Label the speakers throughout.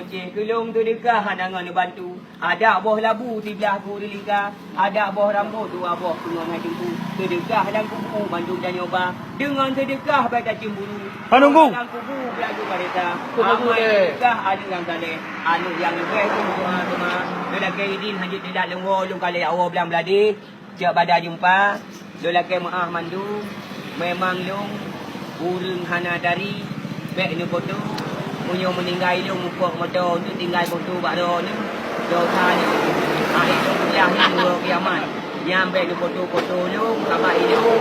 Speaker 1: Cik kelong tu dekah hanangan dia bantu. Ada boh labu di belah ku delika. Ada boh rambut tu aboh tengah ngajung tu. Sedekah dan kubu bantu dan nyoba. Dengan sedekah baik cemburu.
Speaker 2: Panunggu.
Speaker 1: Dan kubu belagu mereka.
Speaker 3: Kubu
Speaker 1: Amai
Speaker 3: deh.
Speaker 1: sedekah ada yang kale. Anu yang lebih tu semua. Lelaki idin hanya tidak lengwo lung kali awal belang beladi. Cak pada jumpa. Lelaki maaf mandu. Memang lung urung hana dari. Baik ni foto. Punya meninggal dia muka motor tu tinggal foto baru ni. Dosa ni. Itu kuliah ni dua kiamat. Nyampe ni foto-foto lu, kabar ilu.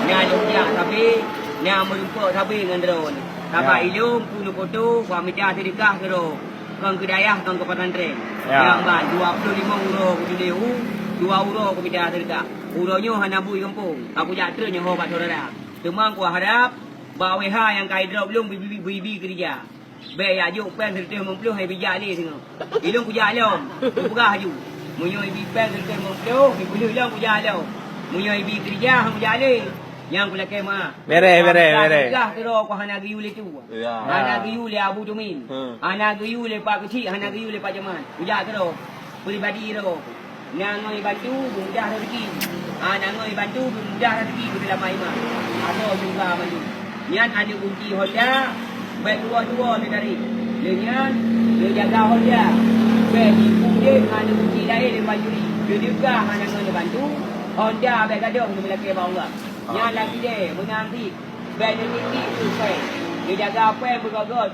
Speaker 1: Nya jumpa tapi nya melupa tapi dengan drone. Kabar ilu punya foto buat meja sedekah kero. Kang kedayah kang ke pesantren. Yang ban 25 euro ku dia 2 euro ku meja sedekah. Uronyo hana bui kampung. Aku jatra nyo ho pak saudara. Temang ku harap bawe ha yang kai drop lung bibi kerja. Baik ajuk pen serta mempluh hai bijak ni tengok. Ilung kujak lom. Tu perah aju. Munyo ibi pen serta mempluh, dibuluh long kujak lom. Munyo ibi kerja hang kujak ni. Yang kula kema.
Speaker 2: Bere.
Speaker 1: Dah kero ku hana giu le tu. Hana giu le Abu Tumin. Hana giu le Pak Kecil, hana giu le Pak Jaman. Kujak kero. Pribadi ro. Nangoi bantu mudah rezeki. Nangoi bantu mudah rezeki di dalam imam. Ada juga bantu. Niat ada kunci hotel. Baik dua-dua ni dari. Dia jaga hoja. Baik ibu dia ada kunci lain dia bajuri. Dia juga hanya nak bantu. Honda baik gaduh dia melaki bawah. Yang lagi dia menanti. Baik dia tinggi tu baik. Dia jaga apa yang bergagot.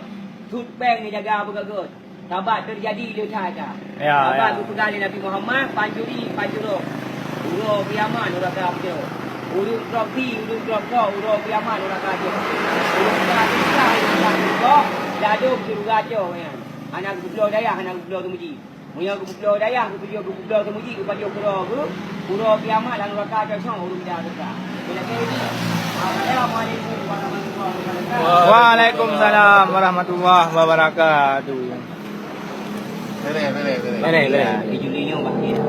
Speaker 1: Tut peng dia jaga bergagot. Sahabat terjadi dia sahaja. Sahabat tu pegang Nabi Muhammad panjuruk. Uro kiamat orang kafir. Urung trofi, urung trofo, urung kiamat orang kafir. Urung kafir kok dadu suruh gaco kan. Anak gublo dayah, anak gublo temuji. Munya gublo dayah, gublo temuji kepada kuro ku. Kuro kiamat lan neraka ke song urung dah dekat. Bila ke ini. Assalamualaikum warahmatullahi wabarakatuh.
Speaker 2: Waalaikumsalam warahmatullahi wabarakatuh.
Speaker 3: Bere.
Speaker 1: Julinya bakir.